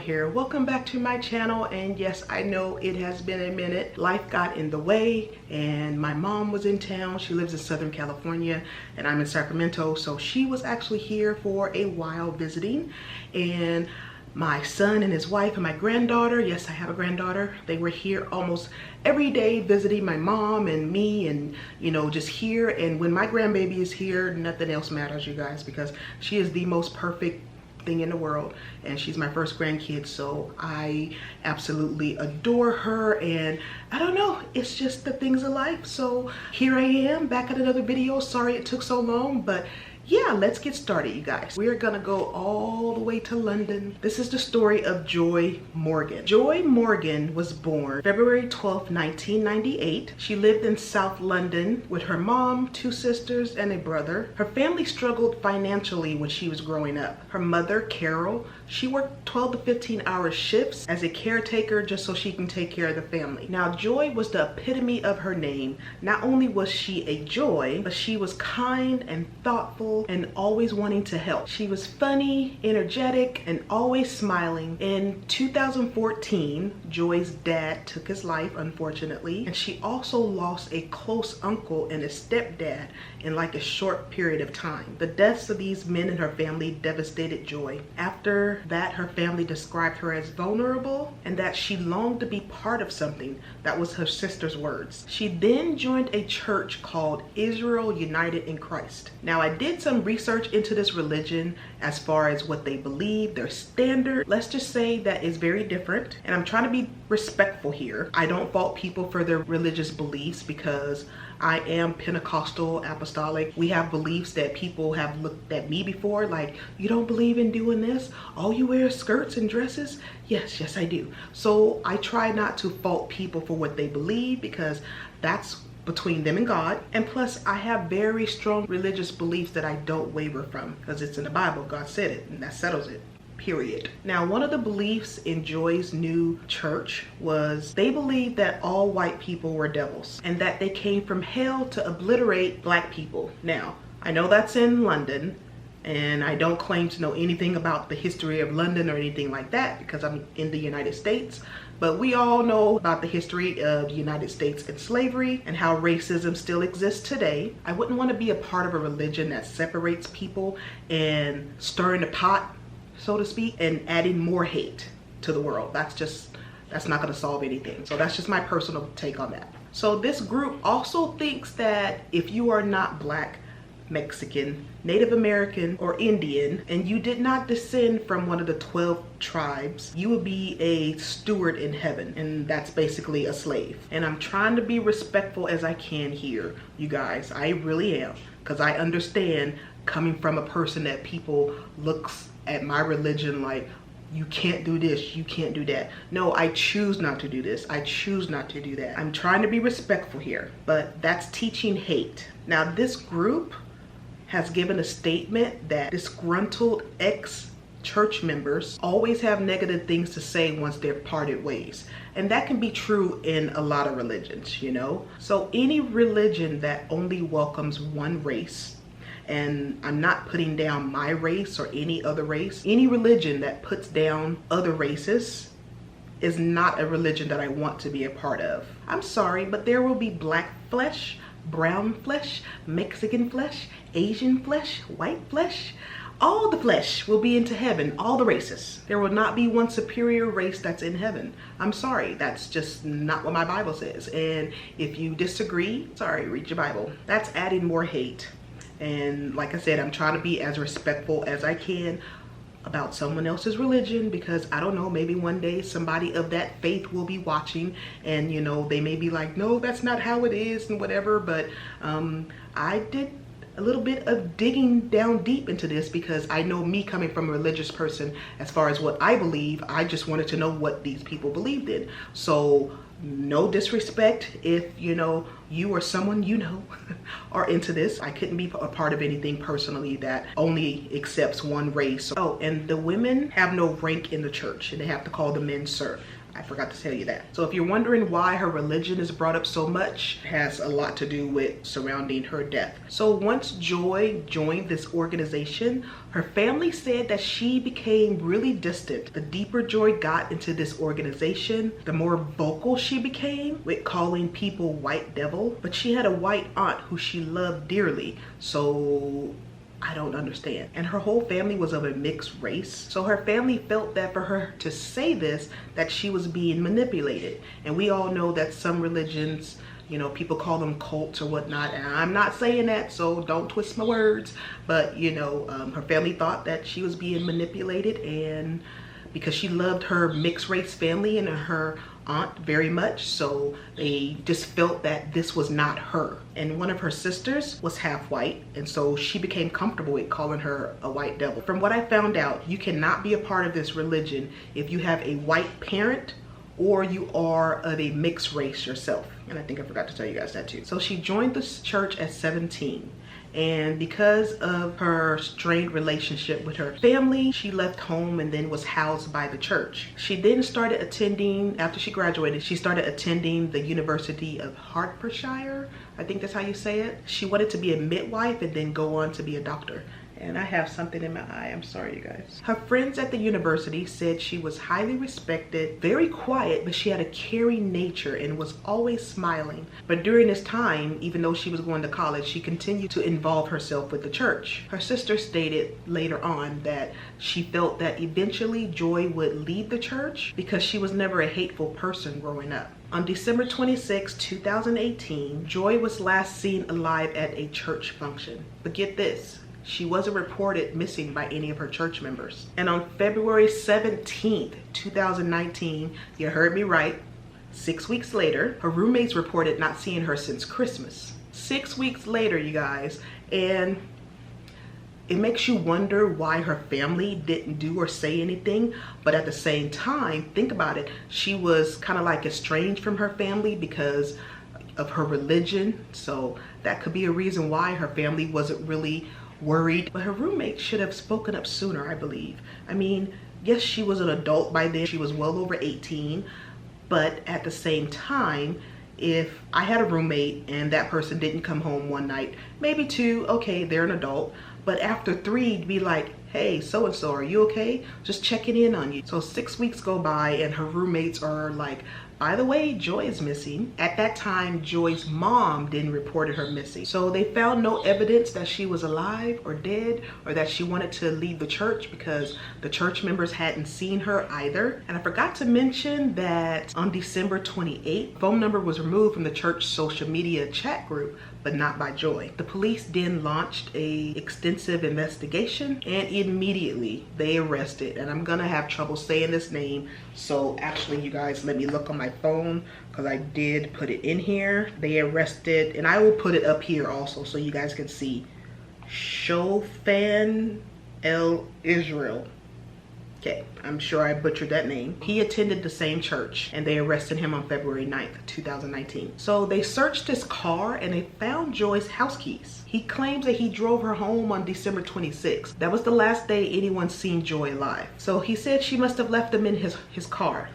here. Welcome back to my channel, and yes, I know it has been a minute. Life got in the way and my mom was in town. She lives in Southern California and I'm in Sacramento, so she was actually here for a while visiting. And my son and his wife and my granddaughter, yes, I have a granddaughter, they were here almost every day visiting my mom and me, and just here. And when my grandbaby is here, nothing else matters, you guys, because she is the most perfect thing in the world, and she's my first grandkid, so I absolutely adore her. And I don't know, it's just the things of life. So here I am back at another video. Sorry it took so long, but yeah, let's get started, you guys. We're gonna go all the way to London. This is the story of Joy Morgan. Joy Morgan was born February 12th, 1998. She lived in South London with her mom, 2 sisters, and a brother. Her family struggled financially when she was growing up. Her mother, Carol, she worked 12 to 15 hour shifts as a caretaker just so she can take care of the family. Now, Joy was the epitome of her name. Not only was she a joy, but she was kind and thoughtful and always wanting to help. She was funny, energetic, and always smiling. In 2014, Joy's dad took his life, unfortunately, and she also lost a close uncle and a stepdad in like a short period of time. The deaths of these men in her family devastated Joy. After that, her family described her as vulnerable and that she longed to be part of something. That was her sister's words. She then joined a church called Israel United in Christ. Now, I did some research into this religion as far as what they believe, their standard. Let's just say that is very different, and I'm trying to be respectful here. I don't fault people for their religious beliefs because I am Pentecostal, apostolic. We have beliefs that people have looked at me before, like, you don't believe in doing this? All you wear is skirts and dresses? Yes, I do. So I try not to fault people for what they believe because that's between them and God. And plus, I have very strong religious beliefs that I don't waver from because it's in the Bible. God said it, and that settles it. Period. Now, one of the beliefs in Joy's new church was they believed that all white people were devils and that they came from hell to obliterate black people. Now, I know that's in London, and I don't claim to know anything about the history of London or anything like that because I'm in the United States. But we all know about the history of the United States and slavery and how racism still exists today. I wouldn't want to be a part of a religion that separates people and stirring the pot, so to speak, and adding more hate to the world. That's not going to solve anything. So that's just my personal take on that. So this group also thinks that if you are not black, Mexican, Native American, or Indian, and you did not descend from one of the 12 tribes, you would be a steward in heaven, and that's basically a slave. And I'm trying to be respectful as I can here, you guys. I really am, because I understand coming from a person that people looks at my religion like, you can't do this, you can't do that. No, I choose not to do this. I choose not to do that. I'm trying to be respectful here, but that's teaching hate. Now, this group has given a statement that disgruntled ex-church members always have negative things to say once they're parted ways. And that can be true in a lot of religions, So any religion that only welcomes one race, and I'm not putting down my race or any other race, any religion that puts down other races is not a religion that I want to be a part of. I'm sorry, but there will be black flesh, brown flesh, Mexican flesh, Asian flesh, white flesh. All the flesh will be into heaven, all the races. There will not be one superior race that's in heaven. I'm sorry, that's just not what my Bible says. And if you disagree, sorry, read your Bible. That's adding more hate. And like I said, I'm trying to be as respectful as I can about someone else's religion because I don't know, maybe one day somebody of that faith will be watching and they may be like, no, that's not how it is and whatever. But I did a little bit of digging down deep into this because I know, me coming from a religious person, as far as what I believe, I just wanted to know what these people believed in. So no disrespect if you or someone are into this. I couldn't be a part of anything personally that only accepts one race. Oh, and the women have no rank in the church and they have to call the men sir. I forgot to tell you that. So if you're wondering why her religion is brought up so much, it has a lot to do with surrounding her death. So once Joy joined this organization, her family said that she became really distant. The deeper Joy got into this organization, the more vocal she became with calling people white devil. But she had a white aunt who she loved dearly, so I don't understand. And her whole family was of a mixed race. So her family felt that for her to say this, that she was being manipulated. And we all know that some religions, you know, people call them cults or whatnot. And I'm not saying that, so don't twist my words. But, you know, her family thought that she was being manipulated, and because she loved her mixed race family and her aunt very much, so they just felt that this was not her. And one of her sisters was half white, and so she became comfortable with calling her a white devil. From what I found out, you cannot be a part of this religion if you have a white parent or you are of a mixed race yourself. And I think I forgot to tell you guys that too. So she joined this church at 17. And because of her strained relationship with her family, she left home and then was housed by the church. She then started attending, after she graduated, she started attending the University of Hertfordshire. I think that's how you say it. She wanted to be a midwife and then go on to be a doctor. And I have something in my eye, I'm sorry you guys. Her friends at the university said she was highly respected, very quiet, but she had a caring nature and was always smiling. But during this time, even though she was going to college, she continued to involve herself with the church. Her sister stated later on that she felt that eventually Joy would leave the church because she was never a hateful person growing up. On December 26, 2018, Joy was last seen alive at a church function. But get this, she wasn't reported missing by any of her church members. And on February 17th, 2019, you heard me right, 6 weeks later, her roommates reported not seeing her since Christmas. 6 weeks later, you guys, and it makes you wonder why her family didn't do or say anything. But at the same time, think about it, she was kind of like estranged from her family because of her religion. So that could be a reason why her family wasn't really worried. But her roommate should have spoken up sooner, I believe. I mean, yes, she was an adult by then. She was well over 18. But at the same time, if I had a roommate and that person didn't come home one night, maybe two, okay, they're an adult. But after three, be like, hey, so-and-so, are you okay? Just checking in on you. So 6 weeks go by and her roommates are like, by the way, Joy is missing. At that time, Joy's mom didn't report her missing. So they found no evidence that she was alive or dead or that she wanted to leave the church because the church members hadn't seen her either. And I forgot to mention that on December 28th, phone number was removed from the church social media chat group, but not by Joy. The police then launched a extensive investigation and immediately they arrested, and I'm gonna have trouble saying this name, so actually you guys let me look on my phone because I did put it in here. They arrested, and I will put it up here also so you guys can see, Shofan El Israel. Okay, I'm sure I butchered that name. He attended the same church and they arrested him on February 9th, 2019. So they searched his car and they found Joy's house keys. He claims that he drove her home on December 26th. That was the last day anyone seen Joy alive. So he said she must have left them in his car.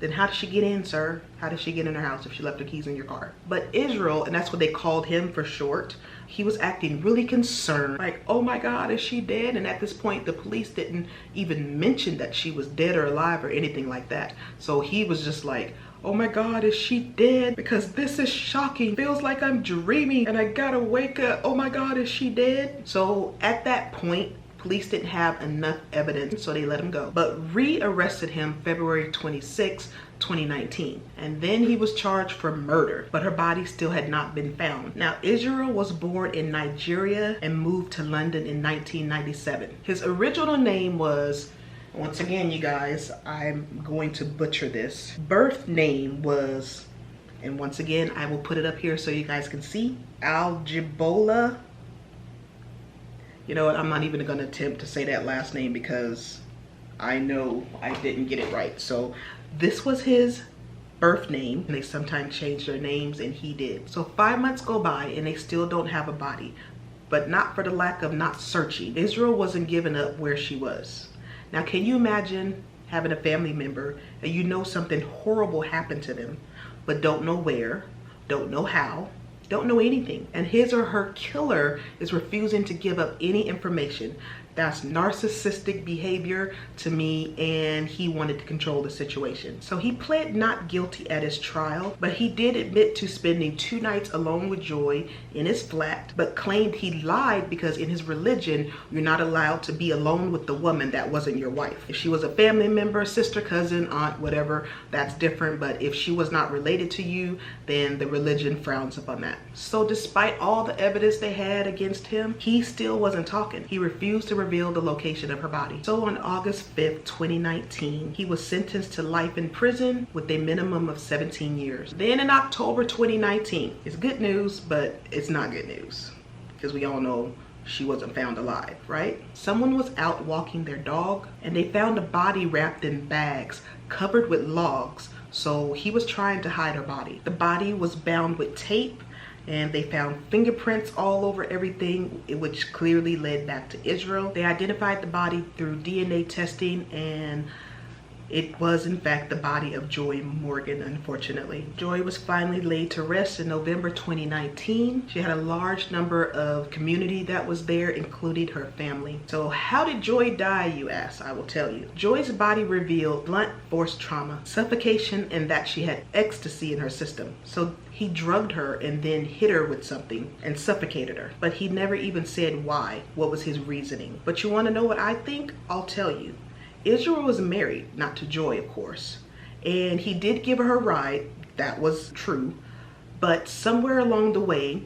Then how did she get in, sir? How did she get in her house if she left her keys in your car? But Israel, and that's what they called him for short, he was acting really concerned. Like, oh my God, is she dead? And at this point, the police didn't even mention that she was dead or alive or anything like that. So he was just like, oh my God, is she dead? Because this is shocking. Feels like I'm dreaming and I gotta wake up. Oh my God, is she dead? So at that point, police didn't have enough evidence, so they let him go. But re-arrested him February 26, 2019. And then he was charged for murder, but her body still had not been found. Now, Israel was born in Nigeria and moved to London in 1997. His original name was, once again, you guys, I'm going to butcher this. Birth name was, and once again, I will put it up here so you guys can see, Aljibola. You know what, I'm not even gonna attempt to say that last name because I know I didn't get it right. So this was his birth name. They sometimes change their names and he did. So 5 months go by and they still don't have a body, but not for the lack of not searching. Israel wasn't giving up where she was. Now, can you imagine having a family member and you know something horrible happened to them, but don't know where, don't know how, don't know anything. And his or her killer is refusing to give up any information. That's narcissistic behavior to me, and he wanted to control the situation. So he pled not guilty at his trial, but he did admit to spending 2 nights alone with Joy in his flat, but claimed he lied because in his religion, you're not allowed to be alone with the woman that wasn't your wife. If she was a family member, sister, cousin, aunt, whatever, that's different. But if she was not related to you, then the religion frowns upon that. So despite all the evidence they had against him, he still wasn't talking. He refused to reveal the location of her body. So on August 5th, 2019, he was sentenced to life in prison with a minimum of 17 years. Then in October 2019, it's good news, but it's not good news because we all know she wasn't found alive, right? Someone was out walking their dog and they found a body wrapped in bags covered with logs. So he was trying to hide her body. The body was bound with tape, and they found fingerprints all over everything, which clearly led back to Israel. They identified the body through DNA testing, and it was in fact the body of Joy Morgan, unfortunately. Joy was finally laid to rest in November 2019. She had a large number of community that was there, including her family. So how did Joy die, you ask? I will tell you. Joy's body revealed blunt force trauma, suffocation, and that she had ecstasy in her system. So he drugged her and then hit her with something and suffocated her. But he never even said why, what was his reasoning. But you wanna know what I think? I'll tell you. Israel was married, not to Joy, of course, and he did give her a ride. That was true, but somewhere along the way,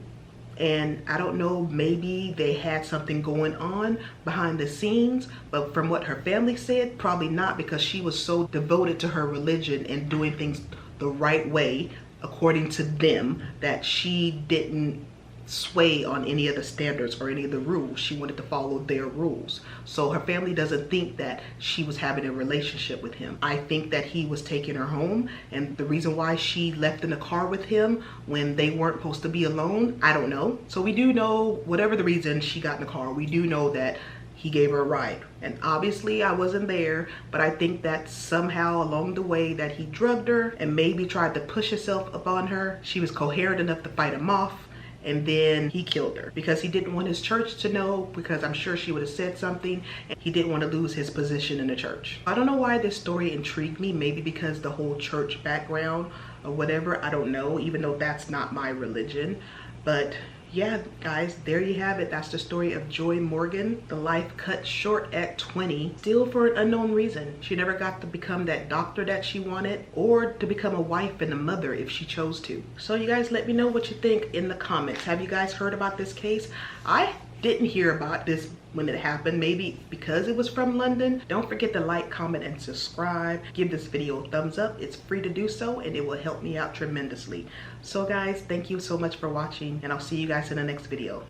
and I don't know, maybe they had something going on behind the scenes, but from what her family said, probably not, because she was so devoted to her religion and doing things the right way according to them that she didn't sway on any of the standards or any of the rules. She wanted to follow their rules. So her family doesn't think that she was having a relationship with him. I think that he was taking her home, and the reason why she left in the car with him when they weren't supposed to be alone, I don't know. So we do know, whatever the reason she got in the car, we do know that he gave her a ride. And obviously I wasn't there, but I think that somehow along the way that he drugged her and maybe tried to push himself upon her. She was coherent enough to fight him off, and then he killed her because he didn't want his church to know, because I'm sure she would have said something, and he didn't want to lose his position in the church. I don't know why this story intrigued me, maybe because the whole church background or whatever, I don't know, even though that's not my religion. But yeah, guys, there you have it. That's the story of Joy Morgan, the life cut short at 20, still for an unknown reason. She never got to become that doctor that she wanted, or to become a wife and a mother if she chose to. So you guys, let me know what you think in the comments. Have you guys heard about this case? I didn't hear about this when it happened, maybe because it was from London. Don't forget to like, comment, and subscribe. Give this video a thumbs up. It's free to do so, and it will help me out tremendously. So guys, thank you so much for watching, and I'll see you guys in the next video.